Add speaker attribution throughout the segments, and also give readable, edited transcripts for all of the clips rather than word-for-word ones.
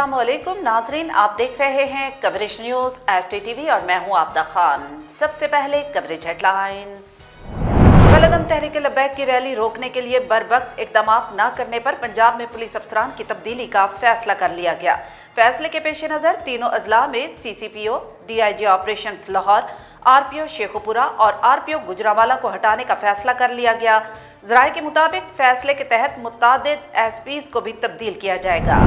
Speaker 1: अस्सलाम वालेकुम नाजरीन, आप देख रहे हैं कवरेज न्यूज़ HTTV और मैं हूं आबदा खान। सबसे पहले कवरेज हेडलाइंस। कलअदम तहरीक लब्बैक की रैली रोकने के लिए बरवक्त इकदाम न करने पर पंजाब में पुलिस अफसरान की तब्दीली का फैसला कर लिया गया। फैसले के पेश नज़र तीनों अजला में CCPO, DIG operations Lahore, RPO Sheikhupura और RPO गुजरांवाला को हटाने का फैसला कर लिया गया। ज़राए के मुताबिक फैसले के तहत मुतादिद SPs को भी तब्दील किया जाएगा।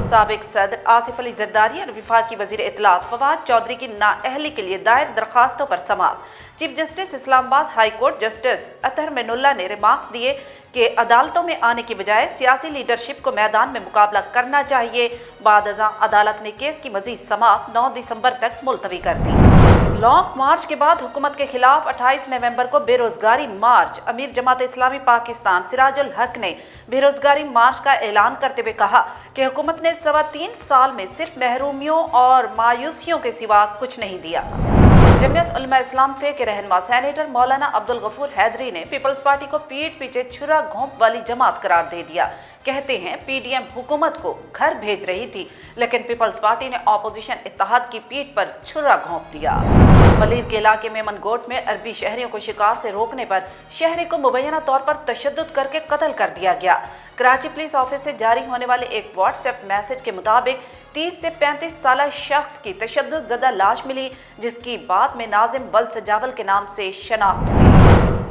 Speaker 1: साबिक सदर आसिफ अली जरदारी और वफाकी वज़ीर इत्तलात फवाद चौधरी की नाअहली के लिए दायर दरखास्तों पर समाअत। Chief justice Islamabad high court justice Athar Minallah ने रिमार्क्स दिए कि अदालतों में आने की बजाय सियासी लीडरशिप को मैदान में मुकाबला करना चाहिए। बाद अज़ां अदालत ने केस की मज़ीद समाअत 9 दिसंबर तक मुलतवी कर दी। लॉन्ग मार्च के बाद हुकूमत के खिलाफ 28 नवंबर को बेरोजगारी मार्च। अमीर जमात इस्लामी पाकिस्तान सिराजुल हक ने बेरोजगारी मार्च का ऐलान करते हुए कहा कि हुकूमत ने 3.25 साल में सिर्फ महरूमियों और मायूसियों के सिवा कुछ नहीं दिया। जमीयत उलमा इस्लाम फे के रहनुमा सेनेटर मौलाना अब्दुल गफूर हैदरी ने पीपल्स पार्टी को पीठ पीछे छुरा घोंप वाली जमात करार दे दिया। कहते हैं PDM हुकूमत को घर भेज रही थी, लेकिन पीपल्स पार्टी ने ऑपोजिशन इत्तेहाद की पीठ पर छुरा घोंप दिया। मलीर के इलाके में मनगोट में अरबी शहरियों को शिकार से रोकने पर शहरी को मुबैना तौर पर तशद्दुद करके कत्ल कर दिया गया। कराची पुलिस ऑफिस से जारी होने वाले एक व्हाट्सएप मैसेज के मुताबिक 30 से 35 साल शख्स की तशद्दुद ज़दा लाश मिली, जिसकी बाद में नाजिम बल सजावल के नाम से शनाख्त हुई।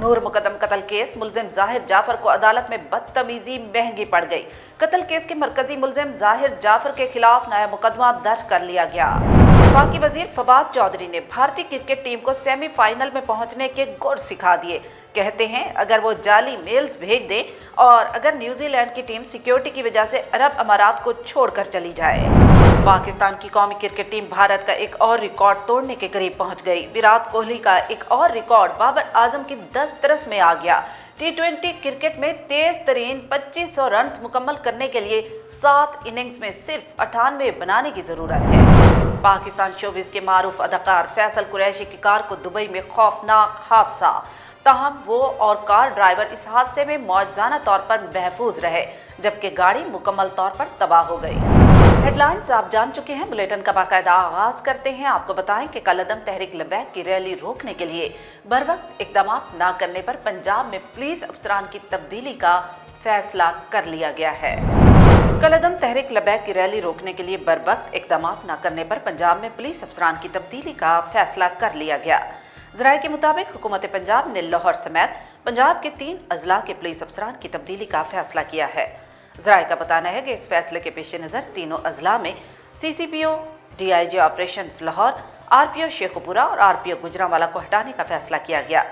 Speaker 1: नूर मुकदम कत्ल केस मुलजिम जाहिर जाफर को अदालत में बदतमीजी महंगी पड़ गई। कत्ल केस के मरकजी मुलजिम जाहिर जाफर के खिलाफ नया मुकदमा दर्ज कर लिया गया। वफाकी वजीर फवाद चौधरी ने भारतीय क्रिकेट टीम को सेमीफाइनल में पहुंचने के गुर सिखा दिए। कहते हैं अगर वो जाली मेल्स भेज दें और अगर न्यूजीलैंड की टीम सिक्योरिटी की वजह से अरब अमारात को छोड़कर चली जाए। पाकिस्तान की कौमी क्रिकेट टीम भारत का एक और रिकॉर्ड तोड़ने के करीब पहुंच गई। विराट कोहली का एक और रिकॉर्ड बाबर आजम की दस्तरस में आ गया। T20 क्रिकेट में तेज तरीन 2500 रन मुकम्मल करने के लिए 7 इनिंग्स में सिर्फ 98 बनाने की जरूरत है। पाकिस्तान शोबिस के मारूफ अदाकार फैसल कुरैशी की कार को दुबई में खौफनाक हादसा, ताहम वो और कार ड्राइवर इस हादसे में मौजूदा तौर पर महफूज रहे, जबकि गाड़ी मुकम्मल तौर पर तबाह हो गई। हेडलाइंस आप जान चुके हैं। बुलेटिन का बाकायदा आगाज करते हैं। आपको बताएं कि कलअदम तहरीक लब्बैक की रैली रोकने के लिए बरवक्त इकदाम न करने पर पंजाब में पुलिस अफसरान की तब्दीली का फैसला कर लिया गया है। कलअदम तहरीक लब्बैक की रैली रोकने के लिए बरवक्त इकदाम न करने पर पंजाब में पुलिस अफसरान की तब्दीली का फैसला कर लिया गया। ज़राए के मुताबिक हुकूमत पंजाब ने लाहौर समेत पंजाब के 3 अजला के पुलिस अफसरान की तब्दीली का फैसला किया है। ज़राए का बताना है कि इस फैसले के पेश नज़र तीनों अजला में CCPO, DIG operations Lahore, RPO Sheikhupura और RPO गुजरांवाला को हटाने का फैसला किया गया।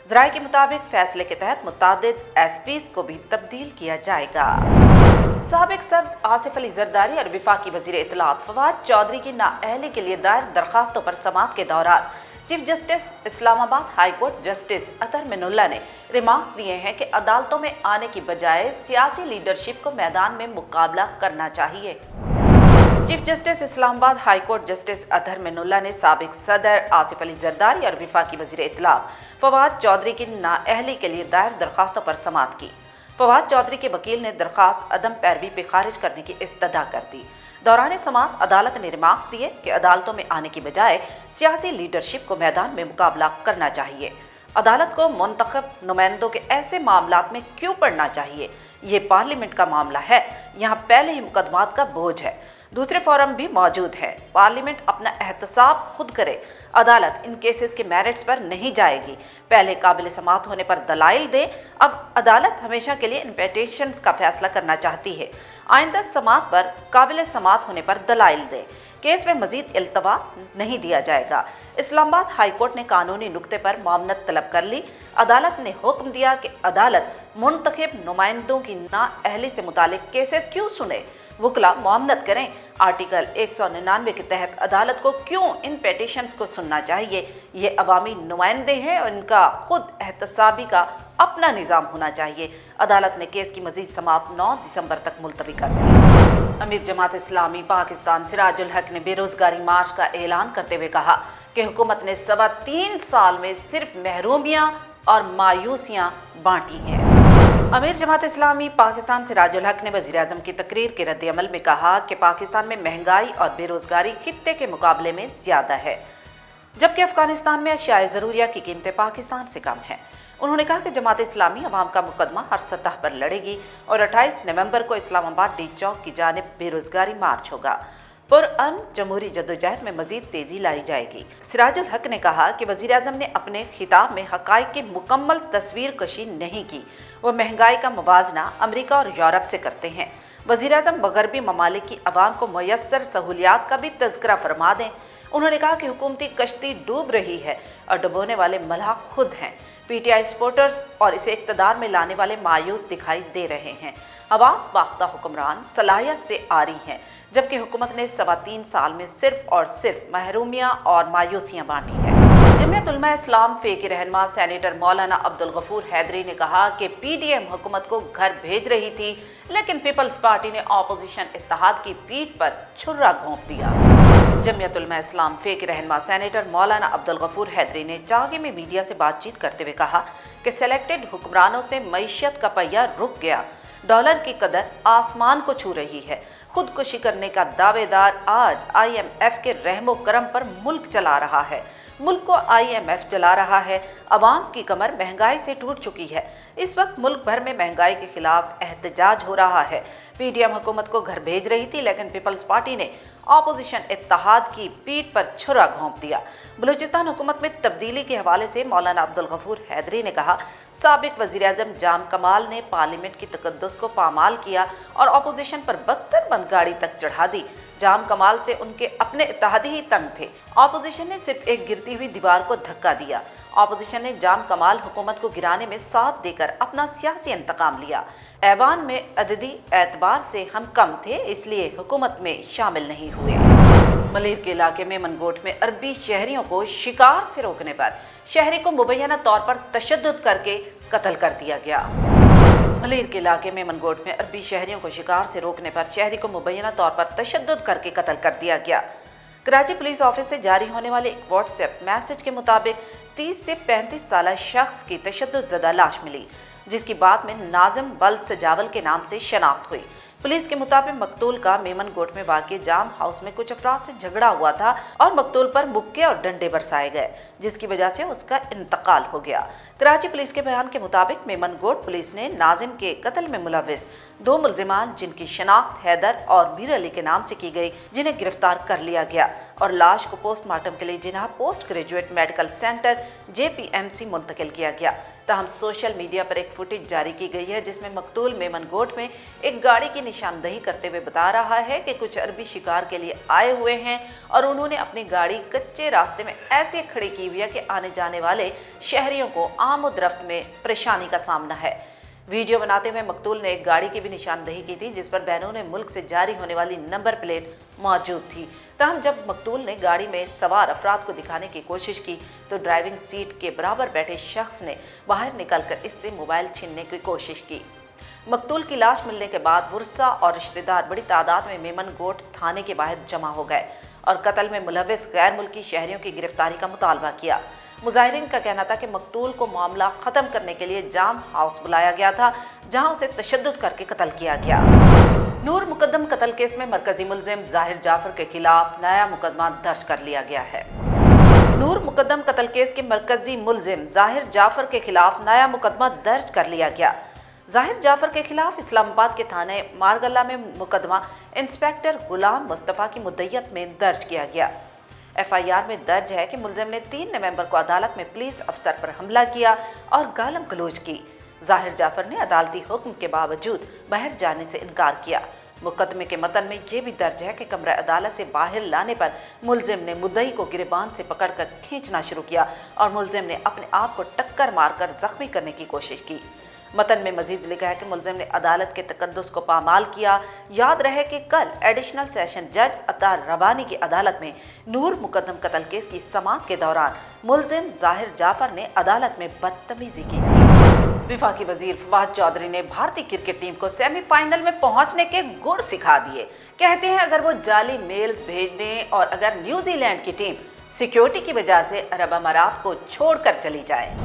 Speaker 1: ज़राए के मुताबिक फैसले के तहत मुतादिद SPs को भी तब्दील किया जाएगा। साबिक सदर आसिफ अली जरदारी और वफाकी वज़ीर इत्तलात फवाद चौधरी की नाअहली के लिए दायर दरखास्तों पर समाअत के दौरान chief justice Islamabad high court justice Athar Minallah ने रिमार्क्स दिए हैं कि अदालतों में आने की बजाय सियासी लीडरशिप को मैदान में मुकाबला करना चाहिए। Chief justice Islamabad high court justice Athar Minallah ने साबिक सदर आसिफ अली जरदारी और वफाकी वज़ीर इत्तलात फवाद चौधरी की नाअहली के लिए दायर दरखास्तों पर समाअत की। फवाद चौधरी के वकील ने दरखास्त अदम पैरवी पे खारिज करने की इस्तदा कर दी। दौरान समाअत अदालत ने रिमार्क्स दिए कि अदालतों में आने की बजाय सियासी लीडरशिप को मैदान में मुकाबला करना चाहिए। अदालत को मुंतखब नुमाइंदों के ऐसे मामलात में क्यों पड़ना चाहिए? ये पार्लियामेंट का मामला है, यहाँ पहले ही मुकदमात का बोझ है, दूसरे फोरम भी मौजूद हैं। पार्लियामेंट अपना एहतसाब खुद करे। अदालत इन केसेस के मेरिट्स पर नहीं जाएगी, पहले काबिल समाअत होने पर दलाइल दे। अब अदालत हमेशा के लिए इन पिटीशंस का फैसला करना चाहती है। आइंदा समाअत पर काबिल समाअत होने पर दलाइल दे। केस में मजीद इल्तवा नहीं दिया जाएगा। इस्लामाबाद हाई कोर्ट ने कानूनी नुक्ते पर मामनत तलब कर ली। अदालत ने हुक्म दिया कि अदालत मुंतखब नुमाइंदों की नाअहली से मुतालिक केसेस क्यों सुने, वकला मामनत करें। आर्टिकल 199 के तहत अदालत को क्यों इन पिटीशंस को सुनना चाहिए? ये अवामी नुमाइंदे हैं और इनका खुद एहतसाबी का अपना निज़ाम होना चाहिए। अदालत ने केस की मजीद समाअत 9 दिसंबर तक मुलतवी कर दी। अमीर जमात इस्लामी पाकिस्तान सिराजुल हक ने बेरोजगारी मार्च का ऐलान करते हुए कहा कि हुकूमत ने 3.25 साल में सिर्फ महरूमियाँ और मायूसियाँ बांटी हैं। अमीर जमात इस्लामी पाकिस्तान सिराजुल हक ने वज़ीर-ए-आज़म की तकरीर के रद्द-ए-अमल में कहा कि पाकिस्तान में महंगाई और बेरोजगारी खित्ते के मुकाबले में ज़्यादा है, जबकि अफगानिस्तान में अशियाए ज़रूरिया की कीमतें पाकिस्तान से कम हैं। उन्होंने कहा कि जमात इस्लामी अवाम का मुकदमा हर सतह पर लड़ेगी और 28 नवंबर को इस्लामाबाद डी चौक की जानिब बेरोजगारी मार्च होगा। पुरअमन जमहूरी जद्दोजहद में मजीद तेजी लाई जाएगी। सिराजुल हक ने कहा कि वज़ीर-ए-आज़म ने अपने खिताब में हक़ाइक़ की मुकम्मल तस्वीर कशी नहीं की। वो महंगाई का मुवाजना अमरीका और यूरोप से करते हैं। वज़ीर-ए-आज़म मगरबी ममालिक की आवाम को मुयस्सर सहूलियात का भी तज़किरा फरमा दें। उन्होंने कहा कि हुकूमती कश्ती डूब रही है और डुबोने वाले मल्लाह खुद हैं। पीटीआई सपोर्टर्स और इसे इक़्तिदार में लाने वाले मायूस दिखाई दे रहे हैं। हवास बाख्ता हुक्मरान सलाहियत से आरी हैं, जबकि हुकूमत ने 3.25 साल में सिर्फ और सिर्फ महरूमियाँ और मायूसियाँ बांटी हैं। जमीयत उलमा इस्लाम फे के रहनुमा सेनेटर मौलाना अब्दुल गफूर हैदरी ने कहा कि पीडीएम हुकूमत को घर भेज रही थी, लेकिन पीपल्स पार्टी ने अपोजिशन इत्तेहाद की पीठ पर छुर्रा घोंप दिया। जमीयत उलमा इस्लाम फे के रहनुमा सेनेटर मौलाना अब्दुल गफूर हैदरी ने चागी में मीडिया से बातचीत करते हुए कहा कि सेलेक्टेड हुक्मरानों से मईशत का पहिया रुक गया, डॉलर की कदर आसमान को छू रही है। खुदकुशी करने का दावेदार आज IMF के रहमो करम पर मुल्क चला रहा है। मुल्क को IMF चला रहा है। अवाम की कमर महंगाई से टूट चुकी है। इस वक्त मुल्क भर में महंगाई के खिलाफ एहतजाज हो रहा है। पीडीएम हुकूमत को घर भेज रही थी, लेकिन पीपल्स पार्टी ने अपोजिशन इत्तेहाद की पीठ पर छुरा घोंप दिया। बलूचिस्तान हुकूमत में तब्दीली के हवाले से मौलाना अब्दुल गफूर हैदरी ने कहा, साबिक वज़ीर-ए-आज़म जाम कमाल ने पार्लियामेंट की तकद्दुस को पामाल किया और अपोजिशन पर बख्तर बंद गाड़ी तक चढ़ा दी। जाम कमाल से उनके अपने इत्तेहादी ही तंग थे। अपोजिशन ने सिर्फ एक गिरती हुई दीवार को धक्का दिया। अपोजिशन ने जाम कमाल हुकूमत को गिराने में साथ देकर अपना सियासी इंतकाम लिया। ऐवान में अददी एतबार से हम कम थे, इसलिए हुकूमत में शामिल नहीं हुए। मलिर के इलाके में मनगोट में अरबी शहरियों को शिकार से रोकने पर शहरी को मुबैना तौर पर तशद्दुद करके कत्ल कर दिया गया। मलिर के इलाके में मनगोट में अरबी शहरियों को शिकार से रोकने पर शहरी को मुबैना तौर पर तशद्दुद करके कत्ल कर दिया गया। कराची पुलिस ऑफिस से जारी होने वाले एक व्हाट्सएप मैसेज के मुताबिक 30 से 35 साल शख्स की तशद्दुद ज़दा लाश मिली, जिसकी बाद में नाजिम बल्द सजावल के नाम से शनाख्त हुई। पुलिस के मुताबिक मकतूल का मेमनगोट में वाक़ जाम हाउस में कुछ अफराद से झगड़ा हुआ था और मकतूल पर मुक्के और डंडे बरसाए गए, जिसकी वजह से उसका इंतकाल हो गया। कराची पुलिस के बयान के मुताबिक मेमनगोट पुलिस ने नाजिम के कत्ल में मुलविस 2 मुलजिमान, जिनकी शनाख्त हैदर और मीर अली के नाम से की गई, जिन्हें गिरफ्तार कर लिया गया और लाश को पोस्टमार्टम के लिए जिन्हा post graduate medical centre JPMC मुंतकिल किया गया। ताहम सोशल मीडिया पर एक फुटेज जारी की गई है, जिसमें मकतूल मेमनगोट में एक गाड़ी की निशानदही करते हुए बता रहा है कि कुछ अरबी शिकार के लिए आए हुए हैं और उन्होंने अपनी गाड़ी कच्चे रास्ते में ऐसे खड़ी की हुई है कि आने जाने वाले शहरियों को आमद-रफ्त में परेशानी का सामना है। वीडियो बनाते हुए मकतूल ने एक गाड़ी की भी निशानदही की थी, जिस पर बैरून मुल्क से जारी होने वाली नंबर प्लेट मौजूद थी। ताहम जब मकतूल ने गाड़ी में सवार अफराद को दिखाने की कोशिश की तो ड्राइविंग सीट के बराबर बैठे शख्स ने बाहर निकलकर इससे मोबाइल छीनने की कोशिश की। मकतूल की लाश मिलने के बाद वुरसा और रिश्तेदार बड़ी तादाद में मेमनगोट थाने के बाहर जमा हो गए और कत्ल में मुलविस गैर मुल्की शहरियों की गिरफ्तारी का मुतालबा किया। मुजाहिरीन का कहना था कि मकतूल को मामला ख़त्म करने के लिए जाम हाउस बुलाया गया था, जहां उसे तशद्दुद करके कत्ल किया गया। नूर मुकद्दम कत्ल केस में मरकजी मुलजिम जाहिर जाफर के खिलाफ नया मुकदमा दर्ज कर लिया गया है। नूर मुकद्दम कत्ल केस के मरकजी मुलजिम जाहिर जाफर के खिलाफ नया मुकदमा दर्ज कर लिया गया। जाहिर जाफर के खिलाफ इस्लामाबाद के थाने मारगल्ला में मुकदमा इंस्पेक्टर गुलाम मुस्तफ़ा की मुद्दइयत में दर्ज किया गया। FIR में दर्ज है कि मुलजिम ने 3 नवंबर को अदालत में पुलिस अफसर पर हमला किया और गालम गलोच की। जाहिर जाफर ने अदालती हुक्म के बावजूद बाहर जाने से इनकार किया। मुकदमे के मतन में यह भी दर्ज है कि कमरा अदालत से बाहर लाने पर मुलजिम ने मुद्दई को गिरबान से पकड़कर खींचना शुरू किया और मुलजिम ने अपने आप को टक्कर मारकर जख्मी करने की कोशिश की। मतन में मजीद लिखा है कि मुलजिम ने अदालत के तकद्दुस को पामाल किया। याद रहे कि कल एडिशनल सेशन जज अतार रवानी की अदालत में नूर मुकद्दम कत्ल केस की समाअत के दौरान मुलजिम जाहिर जाफर ने अदालत में बदतमीजी की थी। विफाकी वजीर फवाद चौधरी ने भारतीय क्रिकेट टीम को सेमीफाइनल में पहुंचने के गुर सिखा दिए। कहते हैं अगर वो जाली मेल्स भेज दें और अगर न्यूजीलैंड की टीम सिक्योरिटी की वजह से अरब अमारात को छोड़कर चली जाए।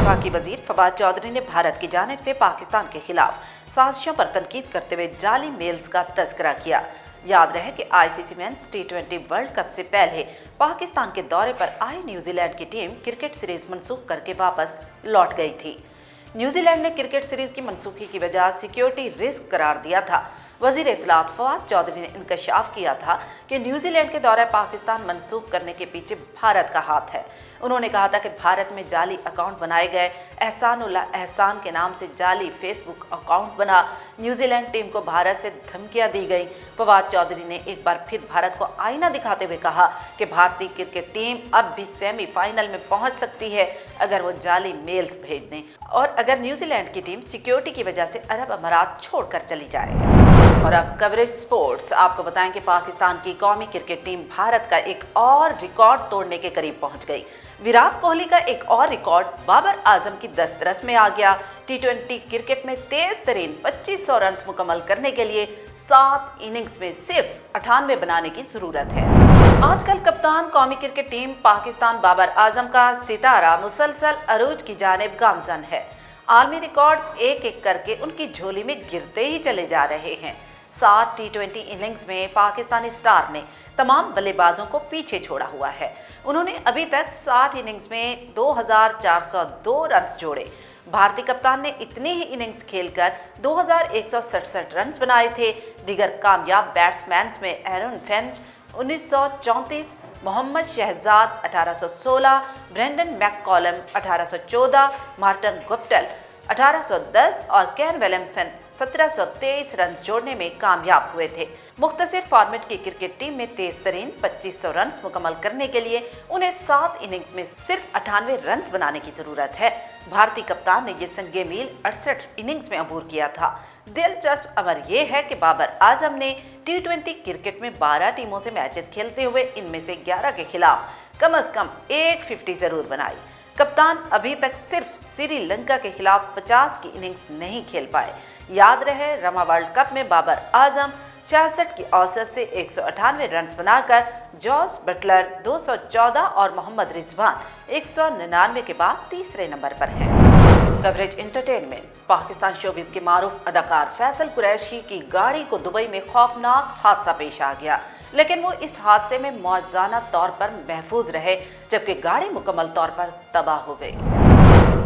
Speaker 1: वफाकी वजीर फवाद चौधरी ने भारत की जानिब से पाकिस्तान के खिलाफ साजिशों पर तनकीद करते हुए जाली मेल्स का तज़किरा किया। याद रहे कि आईसीसी मेंस टी20 वर्ल्ड कप से पहले पाकिस्तान के दौरे पर आई न्यूजीलैंड की टीम क्रिकेट सीरीज मनसूख करके वापस लौट गई थी। न्यूजीलैंड ने क्रिकेट सीरीज की मनसूखी की वजह सिक्योरिटी रिस्क करार दिया था। वजीर इत्तलात फवाद चौधरी ने इंकशाफ किया था कि न्यूजीलैंड के दौरे पाकिस्तान मनसूख करने के पीछे भारत का हाथ है। उन्होंने कहा था कि भारत में जाली अकाउंट बनाए गए, एहसान के नाम से जाली फेसबुक अकाउंट बना, न्यूजीलैंड टीम को भारत से धमकियां दी गई। फवाद चौधरी ने एक बार फिर भारत को आईना दिखाते हुए कहा कि भारतीय क्रिकेट टीम अब भी सेमीफाइनल में पहुंच सकती है अगर वो जाली मेल्स भेज दें और अगर न्यूजीलैंड की टीम सिक्योरिटी की वजह से अरब अमारात छोड़कर चली जाए। और अब कवरेज स्पोर्ट्स। आपको बताएं कि पाकिस्तान की कौमी क्रिकेट टीम भारत का एक और रिकॉर्ड तोड़ने के करीब पहुंच गई। विराट कोहली का एक और रिकॉर्ड बाबर आजम की दस्तरस में आ गया। टी20 क्रिकेट में तेज तरीन 2500 रन मुकम्मल करने के लिए 7 इनिंग्स में सिर्फ 98 बनाने की जरूरत है। आजकल कप्तान कौमी क्रिकेट टीम पाकिस्तान बाबर आजम का सितारा मुसलसल अरूज की जानिब गामजन है। आलमी रिकॉर्ड्स एक एक करके उनकी झोली में गिरते ही चले जा रहे हैं। 7 टी20 इनिंग्स में पाकिस्तानी स्टार ने तमाम बल्लेबाजों को पीछे छोड़ा हुआ है। उन्होंने अभी तक 60 इनिंग्स में 2402 रन जोड़े। भारतीय कप्तान ने इतनी ही इनिंग्स खेलकर 2167 रन बनाए थे। दीगर कामयाब बैट्समैन में Aaron Finch 1934, Mohammad Shahzad 1816, Brendon McCullum 1814, Martin Guptill 1810 और केन विलियमसन 1723 रन जोड़ने में कामयाब हुए थे। मुख्तसर फॉर्मेट की क्रिकेट टीम में तेज तरीन 2500 रन मुकम्मल करने के लिए उन्हें 7 इनिंग्स में सिर्फ 98 रन बनाने की जरूरत है। भारतीय कप्तान ने ये संगे मील 68 इनिंग्स में अबूर किया था। दिलचस्प अमर यह है कि बाबर आजम ने टी20 क्रिकेट में 12 टीमों से मैचेस खेलते हुए इनमें से 11 के खिलाफ कम से कम एक 50 जरूर बनाई। कप्तान अभी तक सिर्फ श्रीलंका के खिलाफ 50 की इनिंग्स नहीं खेल पाए। याद रहे रमा वर्ल्ड कप में बाबर आजम 66 की औसत से 198 रन बनाकर जॉस बटलर 214 और मोहम्मद रिजवान 199 के बाद तीसरे नंबर पर है। Coverage entertainment. पाकिस्तान शोबिस के मारूफ अदाकार फैसल कुरैशी की गाड़ी को दुबई में खौफनाक हादसा पेश आ गया, लेकिन वो इस हादसे में मौजाना तौर पर महफूज रहे जबकि गाड़ी मुकम्मल तौर पर तबाह हो गई।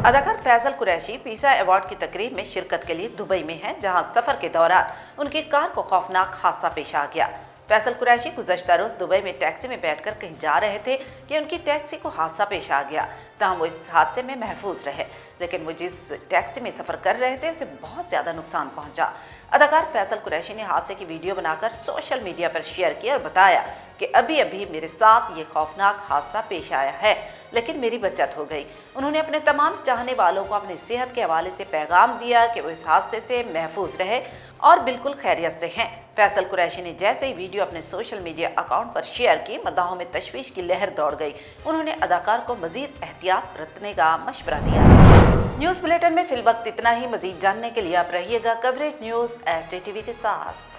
Speaker 1: अदाकार फैसल कुरैशी पीसा अवार्ड की तकरीब में शिरकत के लिए दुबई में हैं, जहां सफर के दौरान उनकी कार को खौफनाक हादसा पेश आ गया। फैसल कुरैशी गुज़श्ता रोज दुबई में टैक्सी में बैठकर कहीं जा रहे थे कि उनकी टैक्सी को हादसा पेश आ गया। तमाम वो इस हादसे में महफूज रहे, लेकिन वो जिस टैक्सी में सफ़र कर रहे थे उसे बहुत ज़्यादा नुकसान पहुंचा। अदाकार फैसल कुरैशी ने हादसे की वीडियो बनाकर सोशल मीडिया पर शेयर किया और बताया कि अभी अभी मेरे साथ ये खौफनाक हादसा पेश आया है, लेकिन मेरी बचत हो गई। उन्होंने अपने तमाम चाहने वालों को अपनी सेहत के हवाले से पैगाम दिया कि वो इस हादसे से महफूज रहे और बिल्कुल खैरियत से हैं। फैसल कुरैशी ने जैसे ही वीडियो अपने सोशल मीडिया अकाउंट पर शेयर की, मद्दाहों में तशवीश की लहर दौड़ गई। उन्होंने अदाकार को मजीद एहतियात बरतने का मशवरा दिया। न्यूज़ बुलेटिन में फिल वक्त इतना ही। मजीद जानने के लिए आप रहिएगा कवरेज न्यूज़ HDTV के साथ।